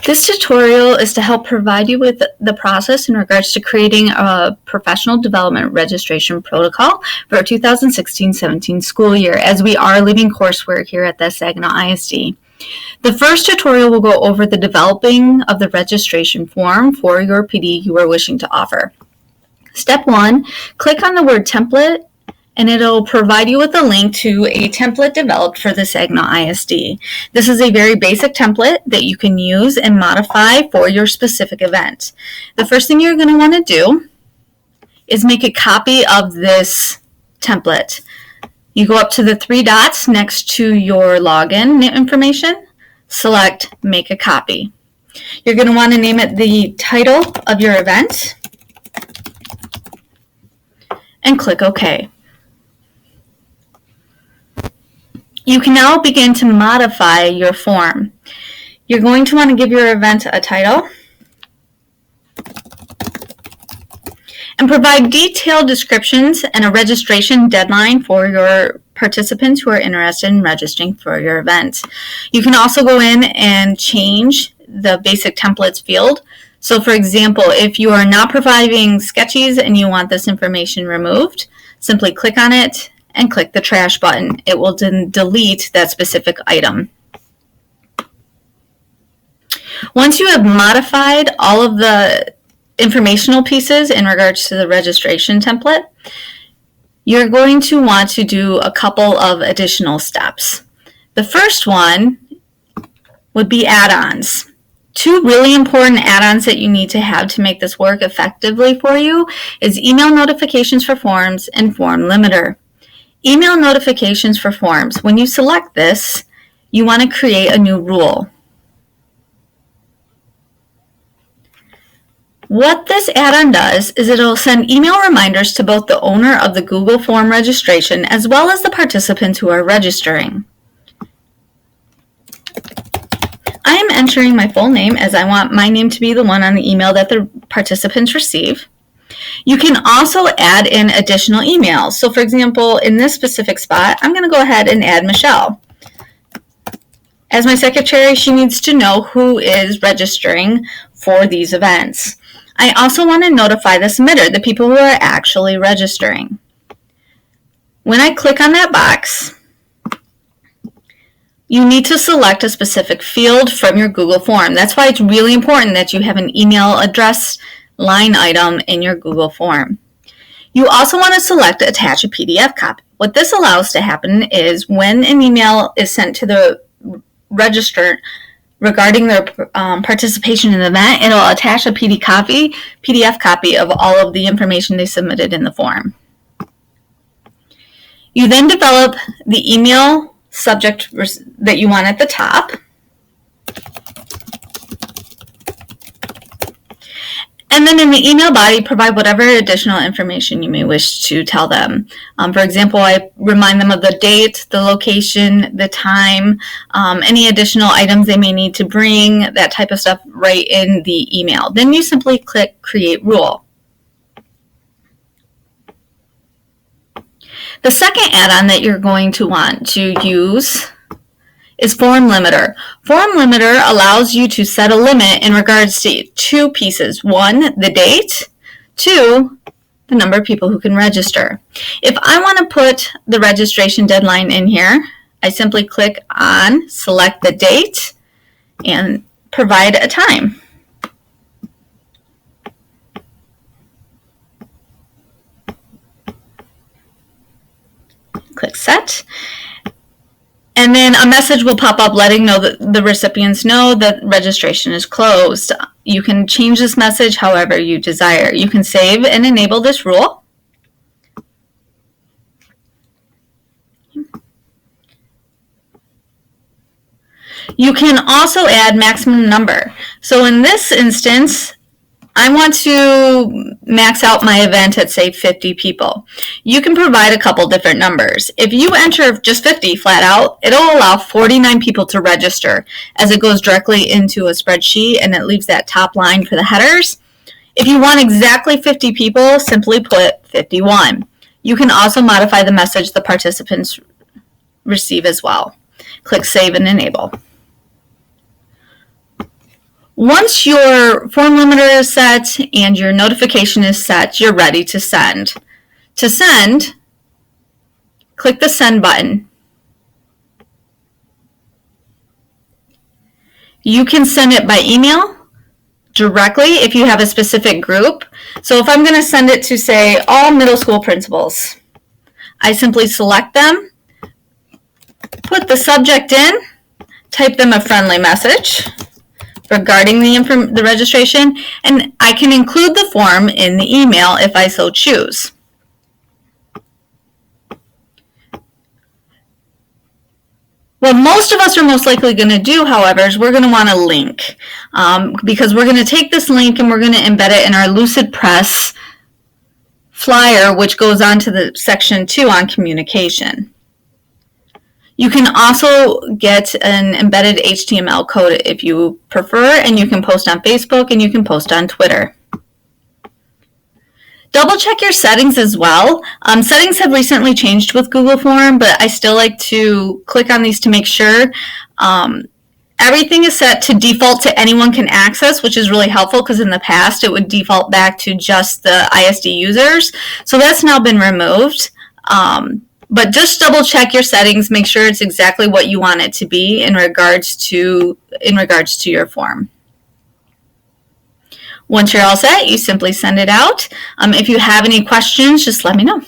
This tutorial is to help provide you with the process in regards to creating a professional development registration protocol for our 2016-17 school year, as we are leaving coursework here at the Saginaw ISD. The first tutorial will go over the developing of the registration form for your PD you are wishing to offer. Step 1, click on the word template, and it'll provide you with a link to a template developed for the Saginaw ISD. This is a very basic template that you can use and modify for your specific event. The first thing you're going to want to do is make a copy of this template. You go up to the 3 dots next to your login information, select Make a Copy. You're going to want to name it the title of your event and click OK. You can now begin to modify your form. You're going to want to give your event a title and provide detailed descriptions and a registration deadline for your participants who are interested in registering for your event. You can also go in and change the basic templates field. So for example, if you are not providing sketches and you want this information removed, simply click on it and click the trash button. It will then delete that specific item. Once you have modified all of the informational pieces in regards to the registration template, you're going to want to do a couple of additional steps. The first one would be add-ons. 2 really important add-ons that you need to have to make this work effectively for you is email notifications for forms and form limiter. Email notifications for forms. When you select this, you want to create a new rule. What this add-on does is it'll send email reminders to both the owner of the Google form registration as well as the participants who are registering. I am entering my full name as I want my name to be the one on the email that the participants receive. You can also add in additional emails. So for example, in this specific spot, I'm going to go ahead and add Michelle. As my secretary, she needs to know who is registering for these events. I also want to notify the submitter, the people who are actually registering. When I click on that box, you need to select a specific field from your Google form. That's why it's really important that you have an email address line item in your Google form. You also want to select Attach a PDF copy. What this allows to happen is when an email is sent to the registrant regarding their participation in the event, it'll attach a PDF copy of all of the information they submitted in the form. You then develop the email subject that you want at the top. And then in the email body, provide whatever additional information you may wish to tell them. For example, I remind them of the date, the location, the time, any additional items they may need to bring, that type of stuff right in the email. Then you simply click Create Rule. The second add-on that you're going to want to use is Form Limiter. Form Limiter allows you to set a limit in regards to 2 pieces. 1, the date. 2, the number of people who can register. If I want to put the registration deadline in here, I simply click on Select the Date and provide a time. Click Set. And then a message will pop up letting the recipients know that registration is closed. You can change this message however you desire. You can save and enable this rule. You can also add maximum number. So in this instance, I want to max out my event at, say, 50 people. You can provide a couple different numbers. If you enter just 50 flat out, it'll allow 49 people to register as it goes directly into a spreadsheet and it leaves that top line for the headers. If you want exactly 50 people, simply put 51. You can also modify the message the participants receive as well. Click Save and Enable. Once your form limiter is set and your notification is set, you're ready to send. To send, click the Send button. You can send it by email directly if you have a specific group. So if I'm going to send it to, say, all middle school principals, I simply select them, put the subject in, type them a friendly message regarding the registration, and I can include the form in the email if I so choose. What most of us are most likely going to do, however, is we're going to want a link because we're going to take this link and we're going to embed it in our Lucid Press flyer, which goes on to the section 2 on communication. You can also get an embedded HTML code if you prefer, and you can post on Facebook and you can post on Twitter. Double check your settings as well. Settings have recently changed with Google Form, but I still like to click on these to make sure. Everything is set to default to anyone can access, which is really helpful because in the past it would default back to just the ISD users. So that's now been removed. But just double check your settings, make sure it's exactly what you want it to be in regards to your form. Once you're all set, you simply send it out. If you have any questions, just let me know.